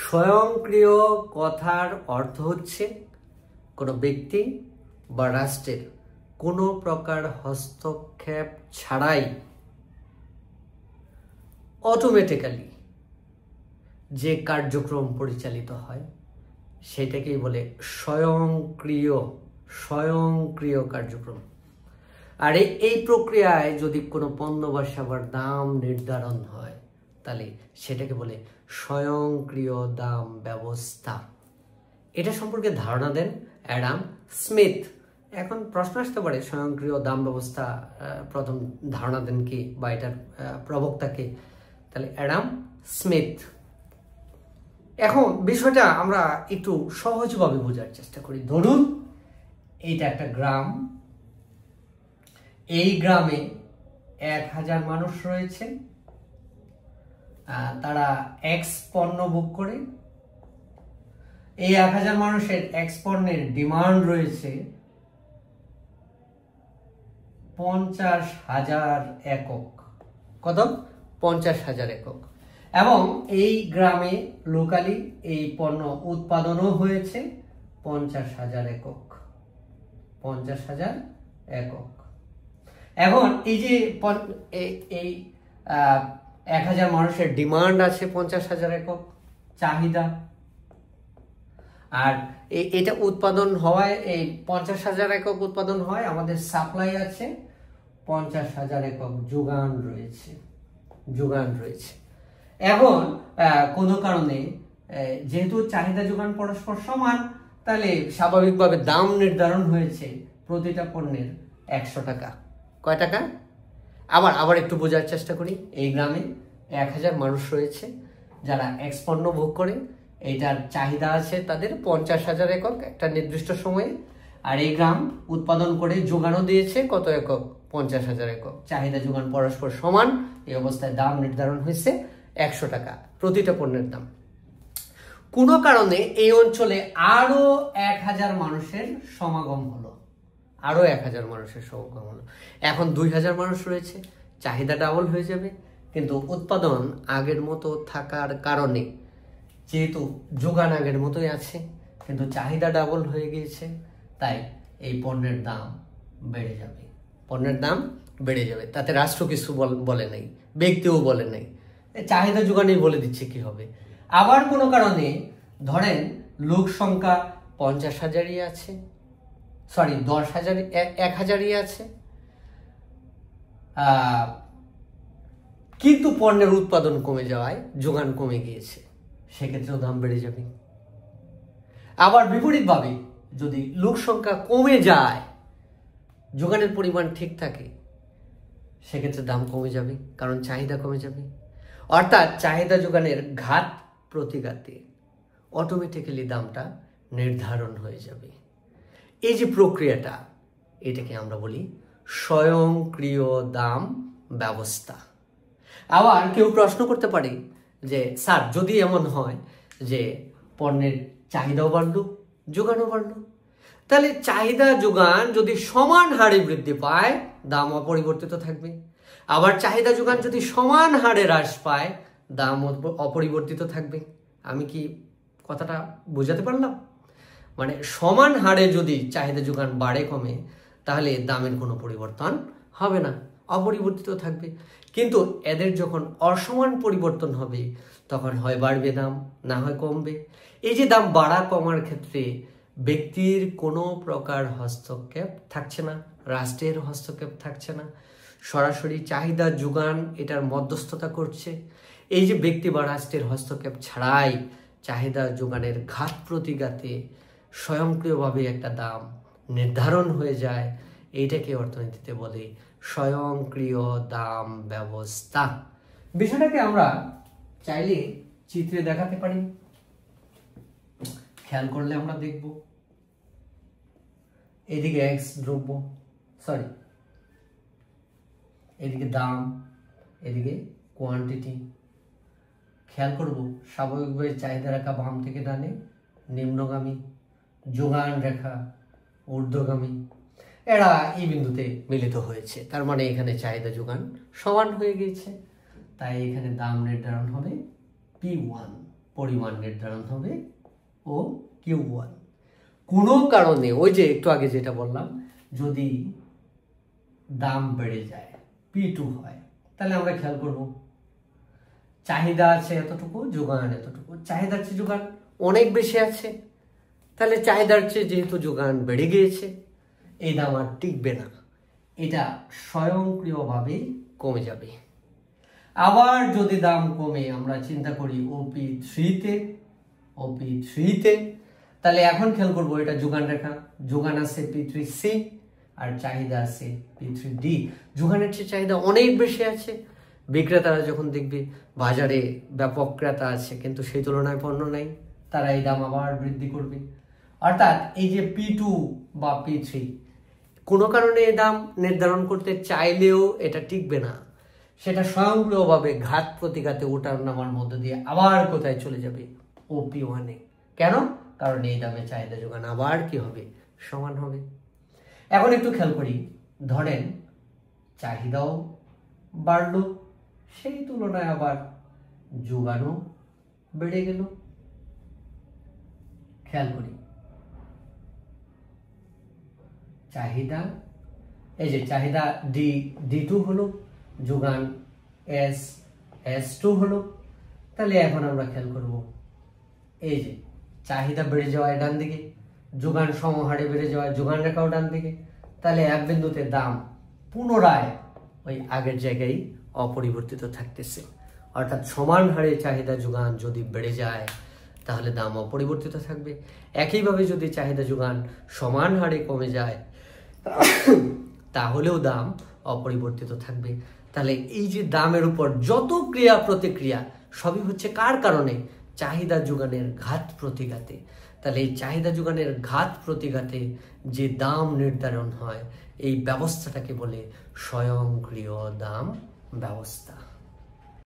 স্বয়ংক্রিয় কথার অর্থ হচ্ছে কোনো ব্যক্তি বা রাষ্ট্রের কোনো প্রকার হস্তক্ষেপ ছাড়াই অটোমেটিক্যালি যে কার্যক্রম পরিচালিত হয় সেটাকেই বলে স্বয়ংক্রিয় কার্যক্রম। আর এই প্রক্রিয়ায় যদি কোনো পণ্য বা সেবার দাম নির্ধারণ হয় তাহলে সেটাকে বলে স্বয়ংক্রিয় দাম ব্যবস্থা। এটা সম্পর্কে ধারণা দেন অ্যাডাম স্মিথ। এখন প্রশ্ন আসতে পারে স্বয়ংক্রিয় দাম ব্যবস্থা প্রথম ধারণা দেন কি বা এটার প্রবক্তা কে? তাহলে অ্যাডাম স্মিথ। এখন বিষয়টা আমরা একটু সহজভাবে বোঝার চেষ্টা করি। ধরুন এইটা একটা গ্রাম, এই গ্রামে 1000 মানুষ রয়েছে, তারা এক্স পণ্য বুক করে। এই 1000 মানুষের এক্স পণ্যের ডিমান্ড রয়েছে 50,000 একক। কত? 50,000 একক। এবং এই গ্রামে লোকালি এই পণ্য উৎপাদনও হয়েছে 50,000 একক। 50,000 একক। এখন এই যে এই 1000 মানুষের ডিমান্ড আছে 50,000 একক চাহিদা, আর এটা উৎপাদন হওয়ায় এই 50,000 একক উৎপাদন হয়, আমাদের সাপ্লাই আছে 50,000 একক যোগান রয়েছে। এখন কোনো কারণে যেহেতু চাহিদা যোগান পরস্পর সমান, তাহলে স্বাভাবিকভাবে দাম নির্ধারণ হয়েছে প্রতিটা পণ্যের 100 টাকা। কয় টাকা? আবার একটু বোঝার চেষ্টা করি। এই গ্রামে 1000 মানুষ রয়েছে যারা এক্স পণ্য ভোগ করে, এইটার চাহিদা আছে তাদের 50,000 একক একটা নির্দিষ্ট সময়ে, আর এই গ্রাম উৎপাদন করে যোগানও দিয়েছে কত একক? 50,000 একক। চাহিদা যোগান পরস্পর সমান, এই অবস্থায় দাম নির্ধারণ হয়েছে 100 টাকা প্রতিটা পণ্যের দাম। কোনো কারণে এই অঞ্চলে আরো 1000 মানুষের সমাগম হলো, এখন 2000 মানুষ রয়েছে, চাহিদা ডাবল হয়ে যাবে, কিন্তু উৎপাদন আগের মতো থাকার কারণে যেহেতু যোগান আগের মতোই আছে কিন্তু চাহিদা ডাবল হয়ে গিয়েছে, তাই এই পণ্যের দাম বেড়ে যাবে। তাতে রাষ্ট্র কিছু বলে নাই, ব্যক্তিও বলে নাই, চাহিদা যোগানেই বলে দিচ্ছে কি হবে। আবার কোনো কারণে ধরেন লোক সংখ্যা 50,000ই আছে, 10,000ই আছে, কিন্তু পণ্যের উৎপাদন কমে যাওয়ায় যোগান কমে গিয়েছে, সেক্ষেত্রেও দাম বেড়ে যাবে। আবার বিপরীতভাবে যদি লোক সংখ্যা কমে যায়, যোগানের পরিমাণ ঠিক থাকে, সেক্ষেত্রে দাম কমে যাবে, কারণ চাহিদা কমে যাবে। অর্থাৎ চাহিদা যোগানের ঘাত প্রতিঘাতে অটোমেটিক্যালি দামটা নির্ধারণ হয়ে যাবে। এই যে প্রক্রিয়াটা, এটাকে আমরা বলি স্বয়ংক্রিয় দাম ব্যবস্থা। আবার কেউ প্রশ্ন করতে পারে যে স্যার, যদি এমন হয় যে পণ্যের চাহিদাও বাড়লো যোগানও বাড়লো, তাহলে চাহিদা যোগান যদি সমান হারে বৃদ্ধি পায় দাম অপরিবর্তিত থাকবে, আবার চাহিদা যোগান যদি সমান হারে হ্রাস পায় দাম অপরিবর্তিত থাকবে। আমি কি কথাটা বোঝাতে পারলাম? মানে সমান হারে যদি চাহিদা যোগান বাড়ে কমে, তাহলে দামের কোনো পরিবর্তন হবে না, অপরিবর্তিত থাকবে। কিন্তু এদের যখন অসমান পরিবর্তন হবে, তখন হয় বাড়বে দাম, না হয় কমবে। এই যে দাম বাড়া কমার ক্ষেত্রে ব্যক্তির কোনো প্রকার হস্তক্ষেপ থাকছে না, রাষ্ট্রের হস্তক্ষেপ থাকছে না, সরাসরি চাহিদা যোগান এটার মধ্যস্থতা করছে। এই যে ব্যক্তি বা রাষ্ট্রের হস্তক্ষেপ ছাড়াই চাহিদা যোগানের ঘাত প্রতিঘাতে স্বয়ংক্রিয়ভাবে একটা দাম নির্ধারণ হয়ে যায়, এইটাকে অর্থনীতিতে বলে স্বয়ংক্রিয় দাম ব্যবস্থা। বিষয়টাকে আমরা চাইলে চিত্রে দেখাতে পারি, খেয়াল করলে আমরা দেখব এদিকে এক্স দ্রব্য, এদিকে দাম, এদিকে কোয়ান্টিটি। খেয়াল করব স্বাভাবিকভাবে চাহিদা রেখা বাম থেকে ডানে নিম্নগামী, যোগান রেখা ঊর্ধ্বগামী, এরা এই বিন্দুতে মিলিত হয়েছে, তার মানে এখানে চাহিদা যোগান সমান হয়ে গিয়েছে, তাই এখানে দাম নির্ধারণ হবে P1। পরিমাণ নির্ধারণ হবে ও Q1। কোনো কারণে ওই যে একটু আগে যেটা বললাম, যদি দাম বেড়ে যায়, P2 হয়, তাহলে আমরা খেয়াল করব চাহিদা আছে এতটুকু, যোগান এতটুকু। চাহিদার চেয়ে যোগান অনেক বেশি আছে, তাহলে চাহিদার চেয়ে যেহেতু যোগান বেড়ে গিয়েছে, এই দাম আর টিকবে না, এটা স্বয়ংক্রিয়ভাবেই কমে যাবে। আবার যদি দাম কমে আমরা চিন্তা করি OP3 তে, তাহলে এখন খেয়াল করবো এটা যোগান রেখা, যোগান আছে P3C আর চাহিদা আছে P3D। যোগানের চেয়ে চাহিদা অনেক বেশি আছে, বিক্রেতারা যখন দেখবে বাজারে ব্যাপক ক্রেতা আছে কিন্তু সেই তুলনায় পণ্য নাই, তারা এই দাম আবার বৃদ্ধি করবে। অর্থাৎ এই যে P2 বা P3 কোনো কারণে এই দাম নির্ধারণ করতে চাইলেও এটা টিকবে না, সেটা স্বয়ংক্রিয়ভাবে ঘাত প্রতিঘাতে ওঠার নামার মধ্য দিয়ে আবার কোথায় চলে যাবে, OP1-এ। কেন? কারণ এই দামে চাহিদা যোগান আবার কি হবে, সমান হবে। এখন একটু খেয়াল করি, ধরেন চাহিদাও বাড়লো, সেই তুলনায় আবার যোগানও বেড়ে গেল। খেয়াল করি চাহিদা, এই যে চাহিদা D2 হলো, যোগান S2 হলো। তাহলে এখন আমরা খেয়াল করব এই যে চাহিদা বেড়ে যাওয়ায় ডান দিকে, যোগান সমহারে বেড়ে যাওয়ায় যোগান রেখাও ডান দিকে, তাহলে এক বিন্দুতে দাম পুনরায় ওই আগের জায়গায় অপরিবর্তিত থাকতেছে। অর্থাৎ সমান হারে চাহিদা যোগান যদি বেড়ে যায় তাহলে দাম অপরিবর্তিত থাকবে। একইভাবে যদি চাহিদা যোগান সমান হারে কমে যায় তাহলেও দাম অপরিবর্তিত থাকবে। তাহলে এই যে দামের উপর যত ক্রিয়া প্রতিক্রিয়া সবই হচ্ছে কার কারণে, চাহিদা যোগানের ঘাত প্রতিঘাতে। তাহলে এই চাহিদা যোগানের ঘাত প্রতিঘাতে যে দাম নির্ধারণ হয়, এই ব্যবস্থাটাকে বলে স্বয়ংক্রিয় দাম ব্যবস্থা।